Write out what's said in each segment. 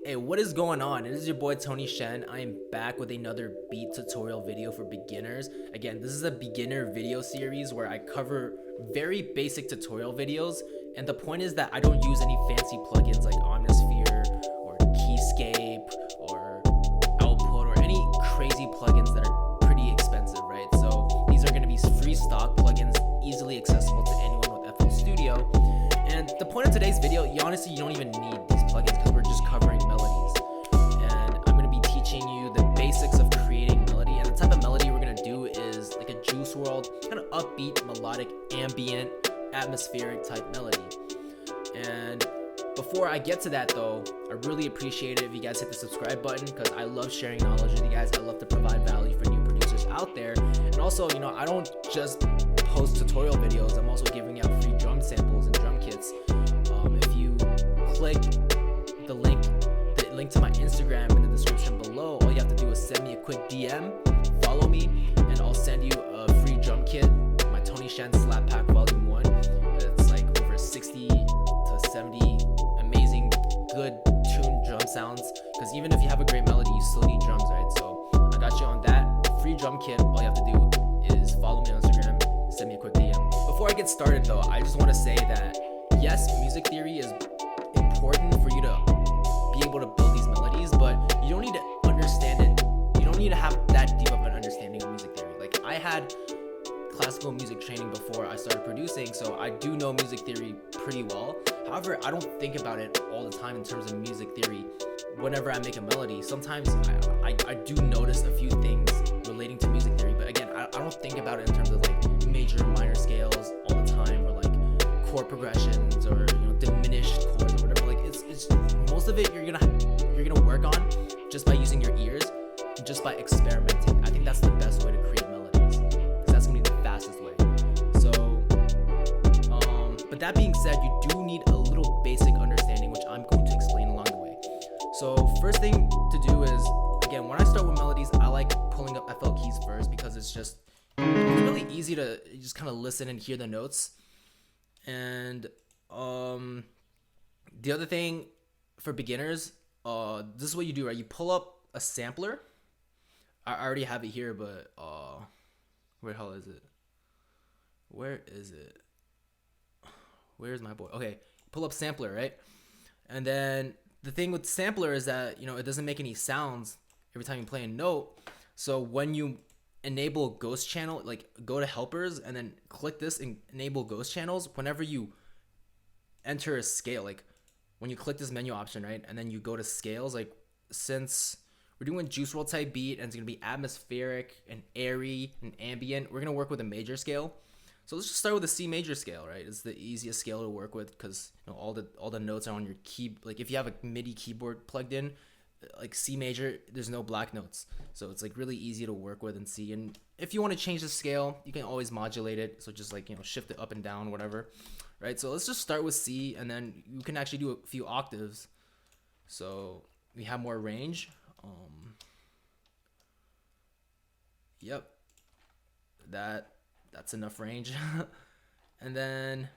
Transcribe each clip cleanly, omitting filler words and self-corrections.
Hey, what is going on? It is your boy Tony Shen. I am back with another beat tutorial video for beginners. Again, this is a beginner video series where I cover very basic tutorial videos, and the point is that I don't use any fancy plugins like Omnisphere or Keyscape or Output or any crazy plugins that are pretty expensive, right? So these are going to be free stock plugins, easily accessible to anyone with FL Studio. And the point of today's video, you don't even need these plugins because we're just covering melodies. And I'm going to be teaching you the basics of creating melody. And the type of melody we're going to do is like a Juice WRLD, kind of upbeat, melodic, ambient, atmospheric type melody. And before I get to that though, I really appreciate it if you guys hit the subscribe button because I love sharing knowledge with you guys. I love to provide value for new producers out there. And also, I don't just post tutorial videos. I'm also giving out free drum samples and drum kits. If you click the link to my Instagram in the description below, all you have to do is send me a quick DM, follow me, and I'll send you a free drum kit, my Tony Shen Slap Pack Volume 1. It's like over 60 to 70 amazing, good tuned drum sounds. Because even if you have a great melody, you still need drums, right? So I got you on that free drum kit. All you have to do is follow me on Instagram, send me a quick DM. Before I get started though, I just want to say that yes, music theory is important for you to be able to build these melodies, but you don't need to understand it. You don't need to have that deep of an understanding of music theory. Like I had classical music training before I started producing, so I do know music theory pretty well. However, I don't think about it all the time in terms of music theory whenever I make a melody. Sometimes I do notice a few things relating to music theory, but again, I don't think about it in terms of like major and minor scales all the time, or like chord progressions, or diminished chords or whatever. Like it's most of it you're gonna work on just by using your ears and just by experimenting. I think that's the best way to create melodies because that's gonna be the fastest way. So but that being said, you do need a little basic understanding, which I'm going to explain along the way. So first thing to do is, again, when I start with melodies, I like pulling up FL keys first because it's really easy to just kind of listen and hear the notes. And the other thing for beginners, this is what you do, right? You pull up a sampler. I already have it here, but where the hell is it? Where is it? Where's my boy? Okay, pull up sampler, right? And then the thing with sampler is that it doesn't make any sounds every time you play a note. So when you enable ghost channel, like go to helpers and then click this and enable ghost channels, whenever you enter a scale, like when you click this menu option, right, and then you go to scales, like since we're doing Juice WRLD type beat and it's gonna be atmospheric and airy and ambient, we're gonna work with a major scale. So let's just start with the C major scale, right? It's the easiest scale to work with because all the notes are on your key. Like if you have a MIDI keyboard plugged in, like C major, there's no black notes, so it's like really easy to work with and see. And if you want to change the scale, you can always modulate it, so just like shift it up and down, whatever, right? So let's just start with C, and then you can actually do a few octaves, so we have more range. Yep, that's enough range. And then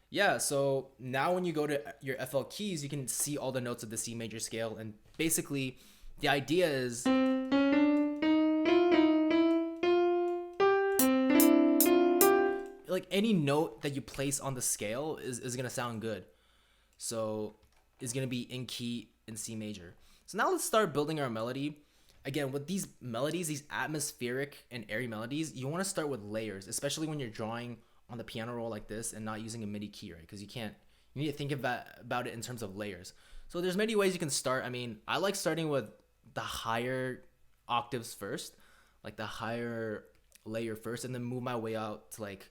yeah, so now when you go to your FL keys, you can see all the notes of the C major scale, and basically the idea is like any note that you place on the scale is gonna sound good. So it's gonna be in key in C major. So now let's start building our melody. Again, with these melodies, these atmospheric and airy melodies, you want to start with layers, especially when you're drawing on the piano roll like this and not using a MIDI key, right? Because you need to think about it in terms of layers. So there's many ways you can start. I mean, I like starting with the higher octaves first, like the higher layer first, and then move my way out to like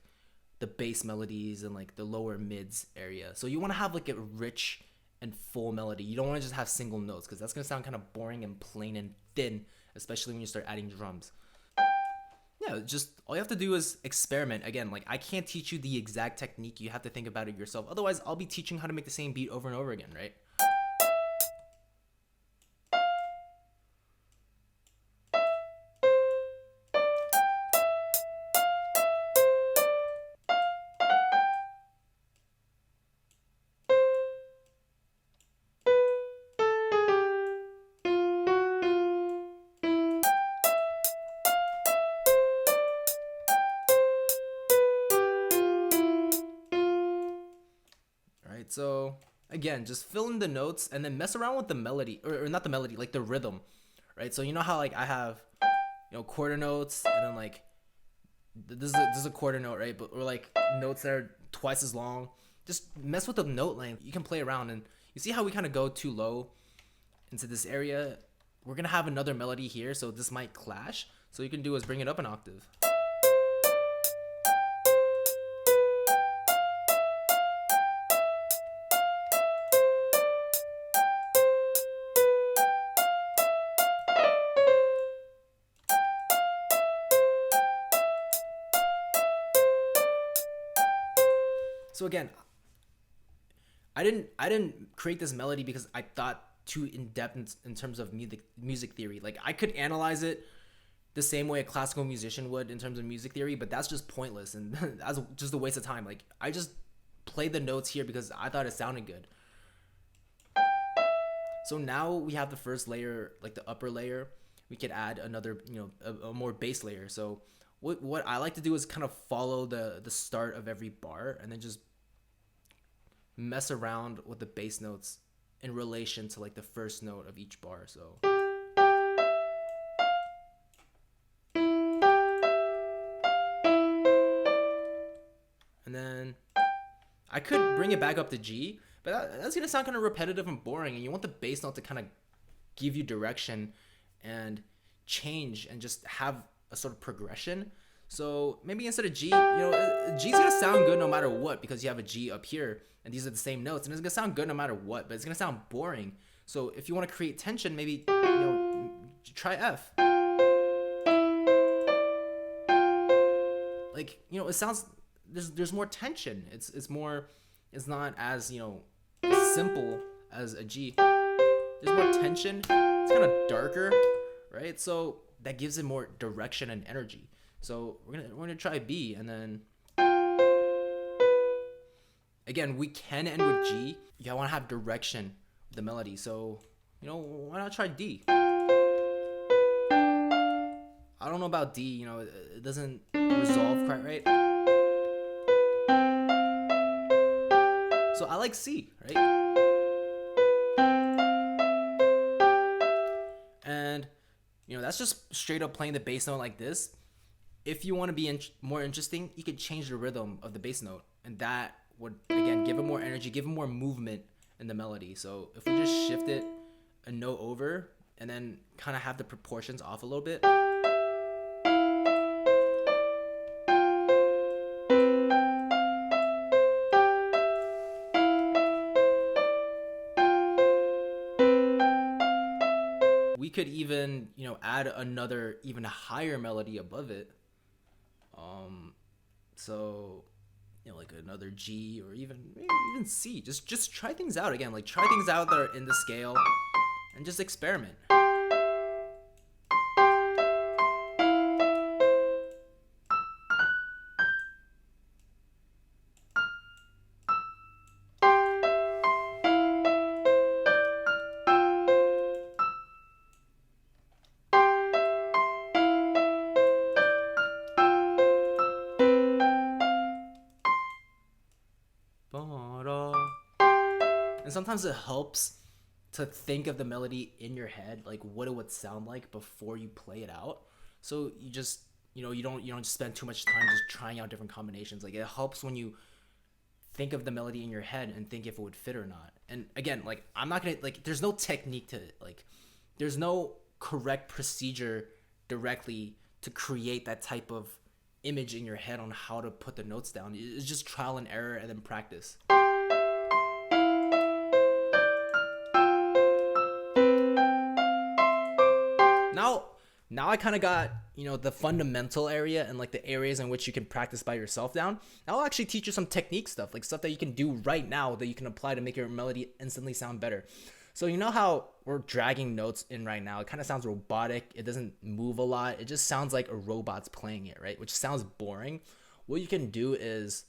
the bass melodies and like the lower mids area. So you want to have like a rich and full melody. You don't want to just have single notes because that's going to sound kind of boring and plain and thin, especially when you start adding drums. Yeah, just all you have to do is experiment. Again, like I can't teach you the exact technique. You have to think about it yourself. Otherwise, I'll be teaching how to make the same beat over and over again, right? right? So again, just fill in the notes and then mess around with the melody, or not the melody, like the rhythm, right? So you know how like I have, quarter notes, and then like this is a quarter note, right? But or like notes that are twice as long. Just mess with the note length. You can play around, and you see how we kind of go too low into this area. We're gonna have another melody here, so this might clash. So you can do is bring it up an octave. So again, I didn't create this melody because I thought too in depth in terms of music theory. Like I could analyze it the same way a classical musician would in terms of music theory, but that's just pointless and that's just a waste of time. Like I just played the notes here because I thought it sounded good. So now we have the first layer, like the upper layer. We could add another, a more bass layer. So what I like to do is kind of follow the start of every bar and then just mess around with the bass notes in relation to like the first note of each bar. So and then I could bring it back up to G, but that's gonna sound kind of repetitive and boring, and you want the bass note to kind of give you direction and change and just have a sort of progression. So maybe instead of G, G's gonna sound good no matter what because you have a G up here and these are the same notes, and it's gonna sound good no matter what, but it's gonna sound boring. So if you want to create tension, maybe try F. Like it sounds there's more tension. It's not as simple as a G. There's more tension. It's kind of darker, right? So that gives it more direction and energy. So we're gonna try B, and then again we can end with G. You want to have direction with the melody. So why not try D? I don't know about D. It doesn't resolve quite right. So I like C, right? And that's just straight up playing the bass note like this. If you want to be more interesting, you could change the rhythm of the bass note, and that would again give it more energy, give it more movement in the melody. So if we just shift it a note over and then kind of have the proportions off a little bit. We could even, add another even higher melody above it. So, like another G or even C. Just try things out again. Like try things out that are in the scale and just experiment. And sometimes it helps to think of the melody in your head, like what it would sound like before you play it out. So you just, you don't just spend too much time just trying out different combinations. Like it helps when you think of the melody in your head and think if it would fit or not. And again, like I'm not gonna there's no technique to it. Like there's no correct procedure directly to create that type of image in your head on how to put the notes down. It's just trial and error and then practice. Now I kind of got, the fundamental area and like the areas in which you can practice by yourself down. Now I'll actually teach you some technique stuff, like stuff that you can do right now that you can apply to make your melody instantly sound better. So you know how we're dragging notes in right now? It kind of sounds robotic. It doesn't move a lot. It just sounds like a robot's playing it, right? Which sounds boring. What you can do is,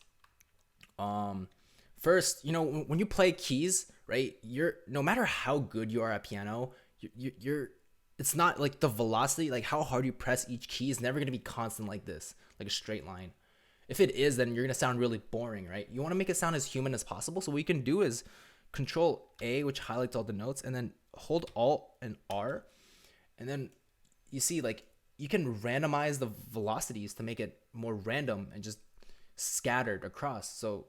first, when you play keys, right? No matter how good you are at piano, it's not like the velocity, like how hard you press each key is never going to be constant like this, like a straight line. If it is, then you're gonna sound really boring, right? You want to make it sound as human as possible. So what you can do is Control A, which highlights all the notes, and then hold Alt and R, and then you see like you can randomize the velocities to make it more random and just scattered across. So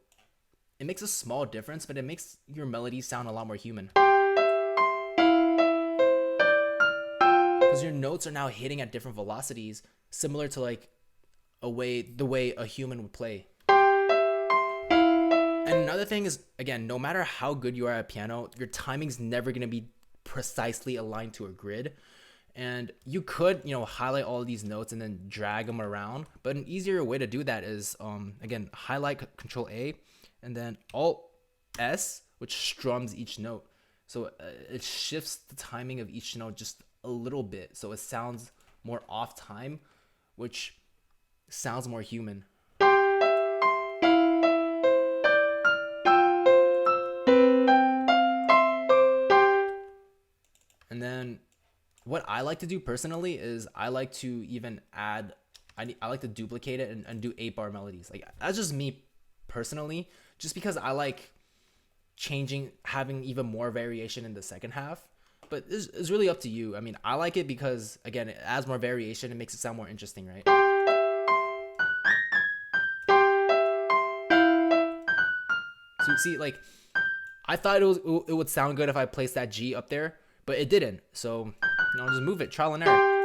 it makes a small difference, but it makes your melody sound a lot more human. Because your notes are now hitting at different velocities, similar to like the way a human would play. And another thing is, again, no matter how good you are at piano, your timing's never gonna be precisely aligned to a grid. And you could, highlight all of these notes and then drag them around. But an easier way to do that is, again, highlight Control A and then Alt S, which strums each note. So it shifts the timing of each note just a little bit. So it sounds more off time, which sounds more human. And then what I like to do personally is I like to even add, I like to duplicate it and do 8-bar melodies. Like that's just me personally, just because I like having even more variation in the second half. But it's really up to you. I mean, I like it because, again, it adds more variation. It makes it sound more interesting, right? So see, like, I thought it would sound good if I placed that G up there, but it didn't. So, just move it, trial and error.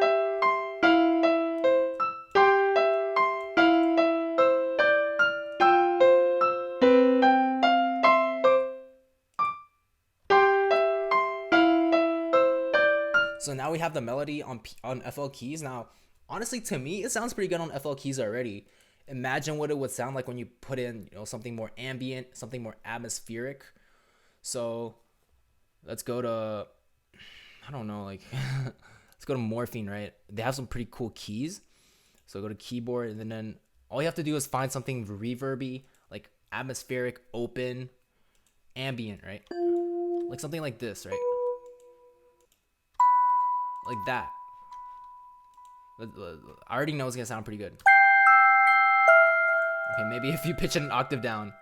So now we have the melody on FL keys. Now, honestly, to me, it sounds pretty good on FL keys already. Imagine what it would sound like when you put in, something more ambient, something more atmospheric. So let's go to, I don't know, like, let's go to Morphine, right? They have some pretty cool keys. So go to keyboard, and then all you have to do is find something reverby, like atmospheric, open, ambient, right? Like something like this, right? Like that. I already know it's gonna sound pretty good. Okay, maybe if you pitch it an octave down,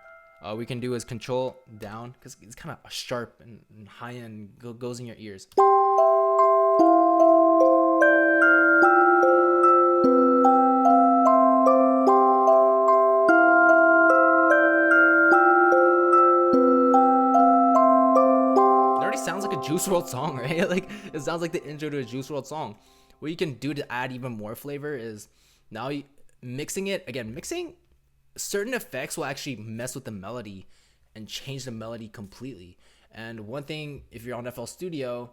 we can do is Control down, because it's kind of sharp and high end, goes in your ears. Sounds like a Juice WRLD song, right? Like it sounds like the intro to a Juice WRLD song. What you can do to add even more flavor is now mixing it again. Mixing certain effects will actually mess with the melody and change the melody completely. And one thing, if you're on FL Studio,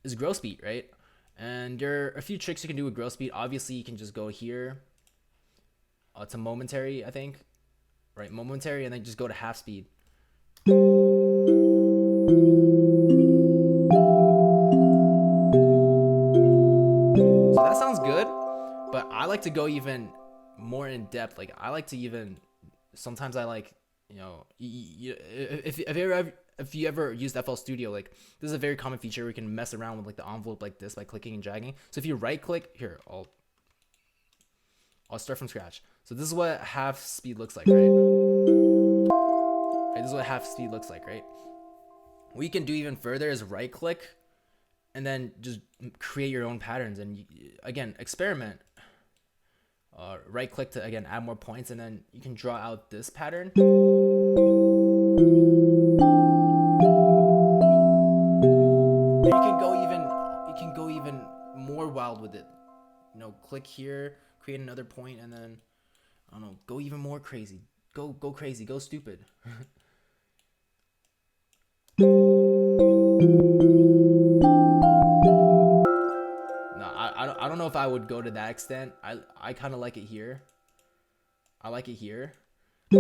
is gross beat, right? And there are a few tricks you can do with gross beat. Obviously, you can just go here to momentary, I think, right? Momentary, and then just go to half speed. So that sounds good, but I like to go even more in depth. Like I like to even, sometimes I like, if you ever used FL Studio, like this is a very common feature where you can mess around with like the envelope like this by clicking and dragging. So if you right click here, I'll start from scratch. So this is what half speed looks like, right? This is what half speed looks like, right? What you can do even further is right click and then just create your own patterns, and again, experiment. Right click to again add more points, and then you can draw out this pattern. You can go even more wild with it. Click here, create another point, and then I don't know, go even more crazy. Go crazy, go stupid. I don't know if I would go to that extent. I kind of like it here. I like it here. But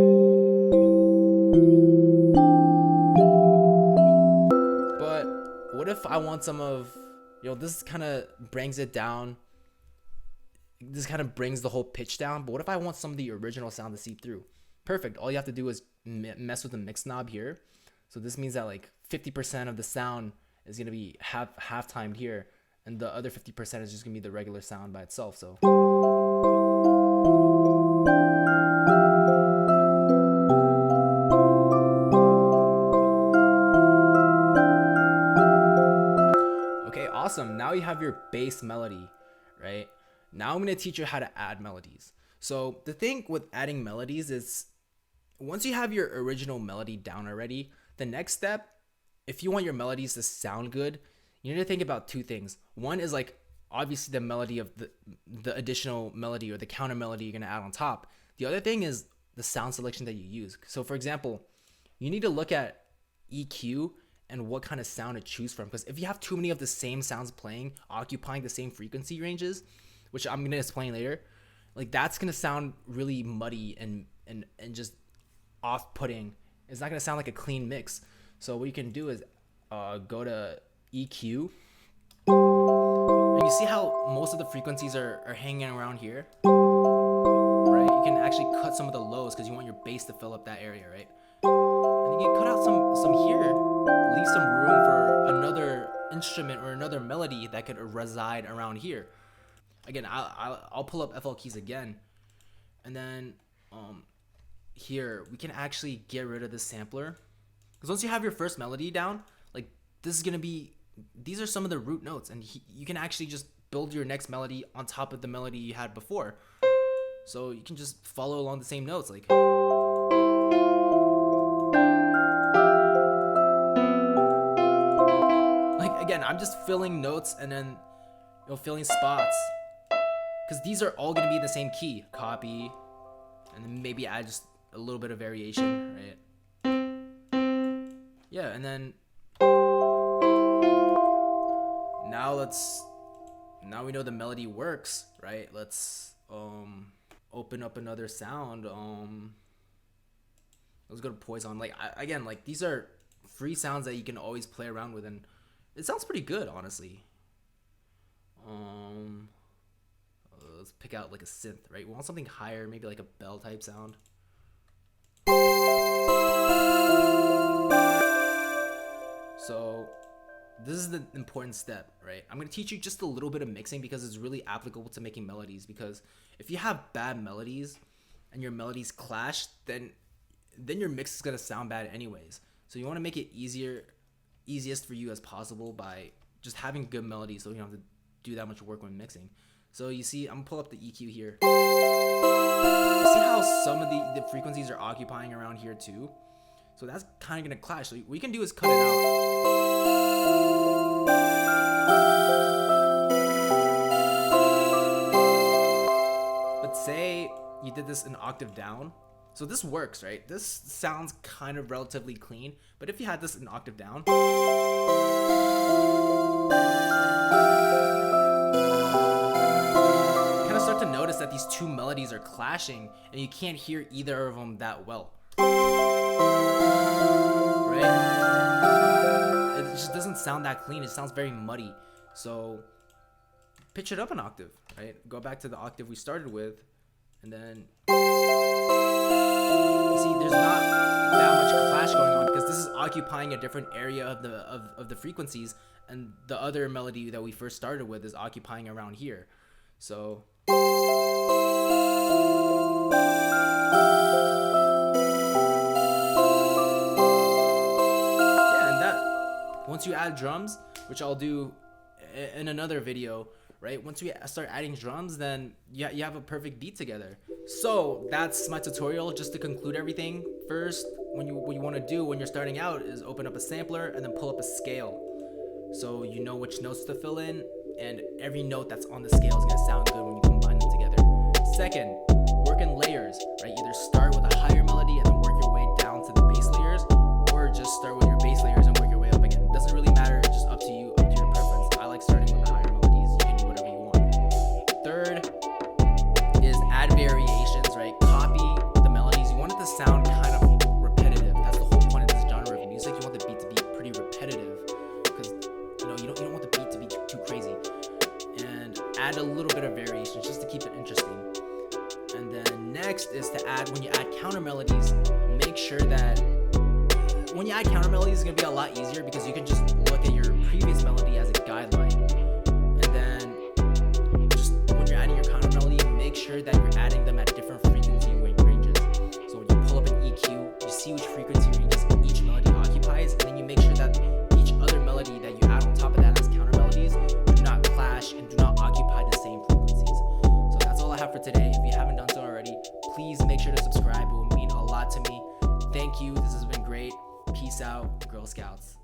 what if I want some of, this kind of brings it down. This kind of brings the whole pitch down. But what if I want some of the original sound to seep through? Perfect. All you have to do is mess with the mix knob here. So this means that like 50% of the sound is going to be half timed here, and the other 50% is just going to be the regular sound by itself. So awesome. Now you have your base melody, right? Now I'm going to teach you how to add melodies. So the thing with adding melodies is once you have your original melody down already, the next step, if you want your melodies to sound good, you need to think about two things. One is like obviously the melody of the additional melody or the counter melody you're going to add on top. The other thing is the sound selection that you use. So for example, you need to look at EQ and what kind of sound to choose from, because if you have too many of the same sounds playing, occupying the same frequency ranges, which I'm going to explain later, like that's going to sound really muddy and just off-putting. It's not going to sound like a clean mix. So what you can do is go to EQ, and you see how most of the frequencies are hanging around here, right? You can actually cut some of the lows because you want your bass to fill up that area, right? And you can cut out some here, leave some room for another instrument or another melody that could reside around here. Again, I'll pull up FL keys again, and then here we can actually get rid of the sampler, because once you have your first melody down, like this is gonna be, these are some of the root notes, and you can actually just build your next melody on top of the melody you had before. So you can just follow along the same notes, like. Again, I'm just filling notes and then filling spots, because these are all going to be the same key. Copy, and then maybe add just a little bit of variation, right? Yeah, and then now we know the melody works, right? Let's open up another sound. Let's go to Poison. Like again, like these are free sounds that you can always play around with, and it sounds pretty good, honestly. Let's pick out like a synth, right? We want something higher, maybe like a bell type sound. So this is the important step, right? I'm going to teach you just a little bit of mixing because it's really applicable to making melodies, because if you have bad melodies and your melodies clash, then your mix is going to sound bad anyways. So you want to make it easiest for you as possible by just having good melodies, so you don't have to do that much work when mixing. So you see, I'm gonna pull up the EQ here. You see how some of the frequencies are occupying around here too? So that's kind of gonna clash. So what we can do is cut it out. But say you did this an octave down. So this works, right? This sounds kind of relatively clean, but if you had this an octave down, kind of start to notice that these two melodies are clashing and you can't hear either of them that well, right? It just doesn't sound that clean. It sounds very muddy. So pitch it up an octave, right? Go back to the octave we started with, and then see, there's not that much clash going on because this is occupying a different area of the frequencies, and the other melody that we first started with is occupying around here. So yeah, and that once you add drums, which I'll do in another video, right? Once we start adding drums, then you have a perfect beat together. So that's my tutorial. Just to conclude everything, first, what you want to do when you're starting out is open up a sampler and then pull up a scale, so you know which notes to fill in, and every note that's on the scale is going to sound good when you combine them together. Second, work in layers, right? Either start with a higher melody and then work your way down to the bass layers, or just start with your bass layers and work your way up again. It doesn't really matter. It's just up to you, up to your preference. I like starting with the higher melodies. You can do whatever you want. Third is add variations, right? Copy the melodies. You want it to sound kind of repetitive. That's the whole point of this genre of music. You want the beat to be pretty repetitive, because you don't want the beat to be too crazy. And add a little bit of variation just to keep it interesting. And then next is to add, when you add counter melodies, make sure that when you add counter melodies, it's gonna be a lot easier because you can just look at your previous melody as a guideline. And then just when you're adding your counter melody, make sure that you're adding them at different frequency ranges. So when you pull up an EQ, you see which frequency ranges each melody occupies, and then you make sure that each other melody that you add on top of that as counter melodies please make sure to subscribe. It will mean a lot to me. Thank you. This has been great. Peace out, Girl Scouts.